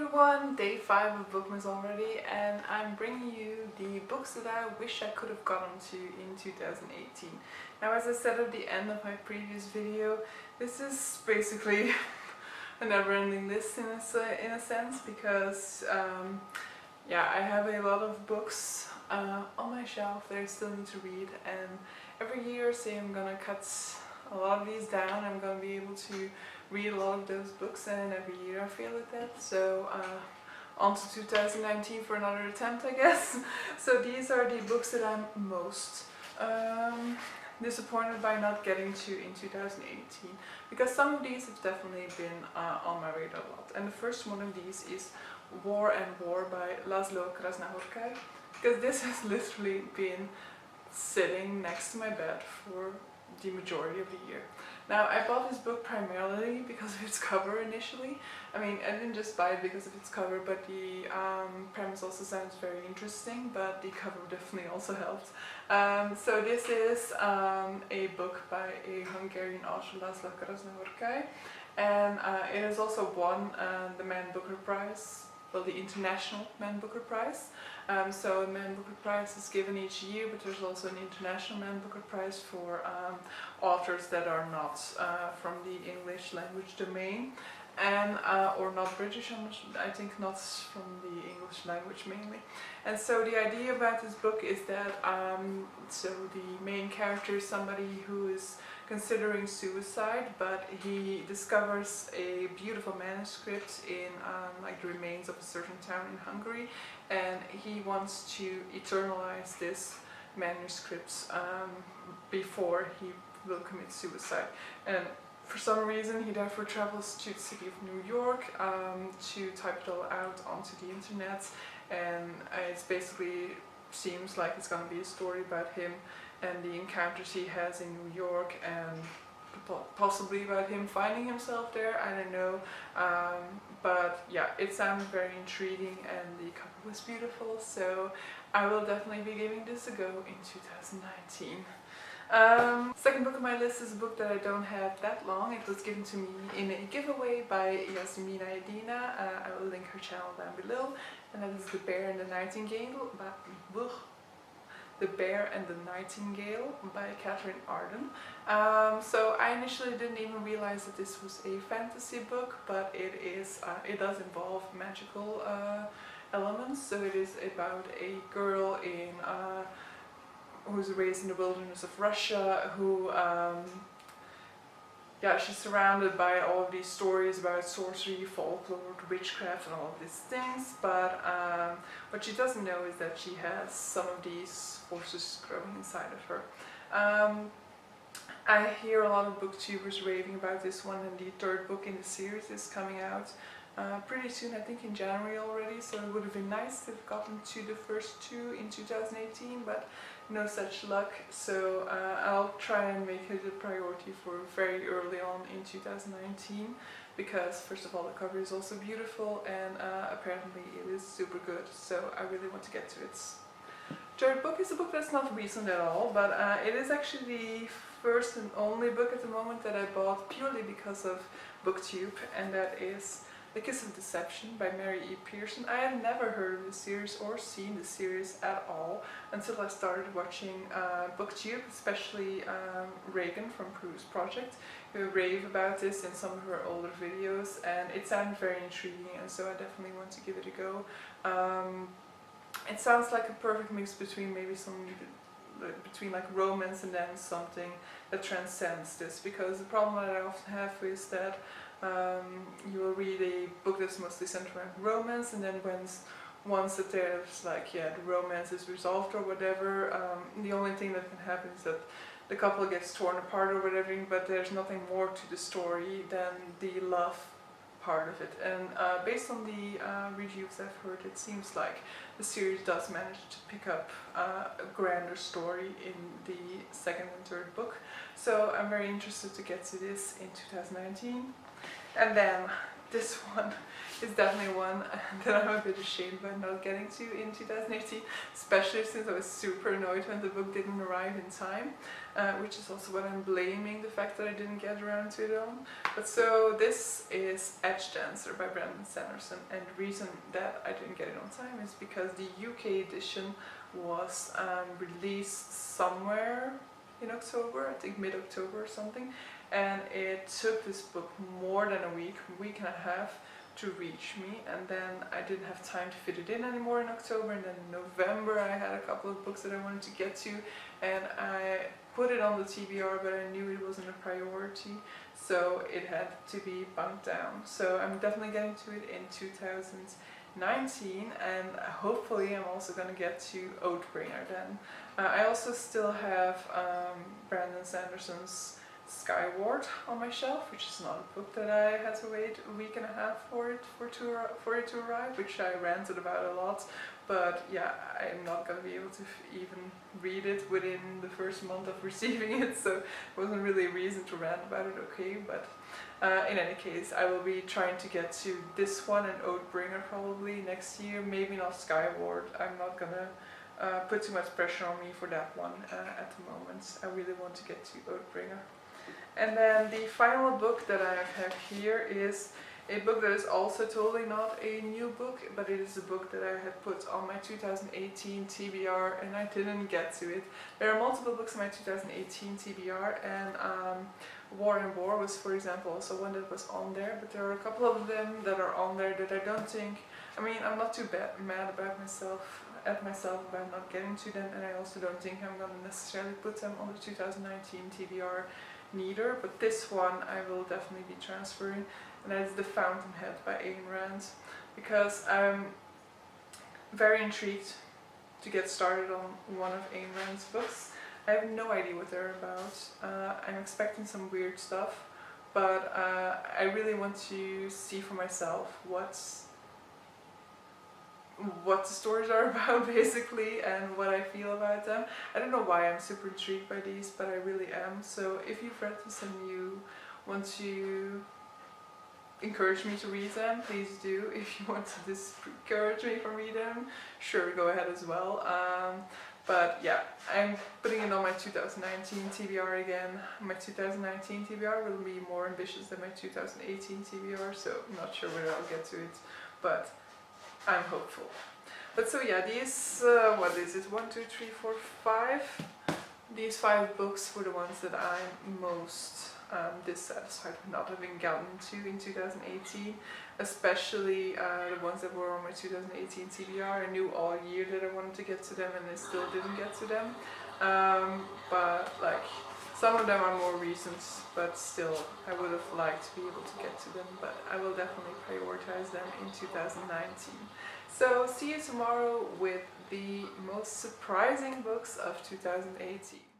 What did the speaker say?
everyone, day 5 of Bookmas already, and I'm bringing you the books that I wish I could have gotten to in 2018. Now, as I said at the end of my previous video, this is basically a never-ending list in a sense, because yeah, I have a lot of books on my shelf that I still need to read, and every year I say I'm gonna cut a lot of these down. I'm gonna be able to read a lot of those books, and every year I fail at that. So on to 2019 for another attempt, I guess. So these are the books that I'm most disappointed by not getting to in 2018, because some of these have definitely been on my radar a lot. And the first one of these is War and War by Laslo Kraznahorkai, because this has literally been sitting next to my bed for the majority of the year. Now, I bought this book primarily because of its cover initially. I mean, I didn't just buy it because of its cover, but the premise also sounds very interesting, but the cover definitely also helped. So this is a book by a Hungarian author, Laslo Kraznahorkai, and it has also won the Man Booker Prize, well, the International Man Booker Prize. So the Man Booker Prize is given each year, but there's also an International Man Booker Prize for authors that are not from the English language domain, and or not British, I think not from the English language mainly. And so the idea about this book is that so the main character is somebody who is considering suicide, but he discovers a beautiful manuscript in like the remains of a certain town in Hungary, and he wants to eternalize this manuscript before he will commit suicide. And for some reason he therefore travels to the city of New York to type it all out onto the internet, and it basically seems like it's going to be a story about him and the encounters he has in New York, and possibly about him finding himself there, I don't know. But yeah, it sounds very intriguing and the cover was beautiful, so I will definitely be giving this a go in 2019. Second book on my list is a book that I don't have that long. It was given to me in a giveaway by Iasmina Edina. I will link her channel down below, and that is The Bear and the Nightingale by The Bear and the Nightingale by Katherine Arden. So I initially didn't even realize that this was a fantasy book, but it is. It does involve magical elements. So it is about a girl in who's raised in the wilderness of Russia, who yeah, she's surrounded by all of these stories about sorcery, folklore, witchcraft, and all of these things, but what she doesn't know is that she has some of these forces growing inside of her. I hear a lot of booktubers raving about this one, and the third book in the series is coming out pretty soon, I think in January already, so it would have been nice to have gotten to the first two in 2018, but no such luck. So I'll try and make it a priority for very early on in 2019, because first of all the cover is also beautiful, and apparently it is super good, so I really want to get to it. Third book is a book that's not recent at all, but it is actually the first and only book at the moment that I bought purely because of BookTube, and that is The Kiss of Deception by Mary E. Pearson. I had never heard of the series or seen the series at all until I started watching BookTube, especially Reagan from Prue's Project, who rave about this in some of her older videos, and it sounded very intriguing, and so I definitely want to give it a go. It sounds like a perfect mix between maybe between like romance and then something that transcends this, because the problem that I often have is that you will read a book that's mostly centered around romance, and then once that there's like, yeah, the romance is resolved or whatever, the only thing that can happen is that the couple gets torn apart or whatever, but there's nothing more to the story than the love part of it. And based on the reviews I've heard, it seems like the series does manage to pick up a grander story in the second and third book, so I'm very interested to get to this in 2019. And then this one is definitely one that I'm a bit ashamed by not getting to in 2018, especially since I was super annoyed when the book didn't arrive in time, which is also what I'm blaming the fact that I didn't get around to it on. But so this is Edgedancer by Sanderson, and the reason that I didn't get it on time is because the UK edition was released somewhere in October, I think mid-October or something, and it took this book more than a week and a half to reach me, and then I didn't have time to fit it in anymore in October, and then in November I had a couple of books that I wanted to get to, and I put it on the TBR, but I knew it wasn't a priority, so it had to be bumped down. So I'm definitely getting to it in 2019, and hopefully I'm also going to get to Oathbringer then. I also still have Sanderson's Skyward on my shelf, which is not a book that I had to wait a week and a half for it to arrive, which I ranted about a lot. But yeah, I'm not going to be able to even read it within the first month of receiving it, so it wasn't really a reason to rant about it, okay? But in any case, I will be trying to get to this one and Oathbringer probably next year, maybe not Skyward. I'm not going to put too much pressure on me for that one at the moment. I really want to get to Oathbringer. And then the final book that I have here is a book that is also totally not a new book, but it is a book that I had put on my 2018 TBR and I didn't get to it. There are multiple books in my 2018 TBR, and War and War was, for example, also one that was on there, but there are a couple of them that are on there that I don't think, I mean, I'm not too mad about myself about not getting to them, and I also don't think I'm going to necessarily put them on the 2019 TBR neither, but this one I will definitely be transferring, and that is The Fountainhead by Ayn Rand, because I'm very intrigued to get started on one of Ayn Rand's books. I have no idea what they're about. I'm expecting some weird stuff, but I really want to see for myself what the stories are about, basically, and what I feel about them. I don't know why I'm super intrigued by these, but I really am. So if you've read this and you want to encourage me to read them, please do. If you want to discourage me from reading them, sure, go ahead as well. But yeah, I'm putting it on my 2019 TBR again. My 2019 TBR will be more ambitious than my 2018 TBR, so I'm not sure whether I'll get to it, but I'm hopeful. But so yeah, these, what is it, 1, 2, 3, 4, 5? These 5 books were the ones that I'm most dissatisfied with not having gotten to in 2018, especially the ones that were on my 2018 TBR. I knew all year that I wanted to get to them, and I still didn't get to them. But like, some of them are more recent, but still I would have liked to be able to get to them, but I will definitely prioritize them in 2019. So see you tomorrow with the most surprising books of 2018.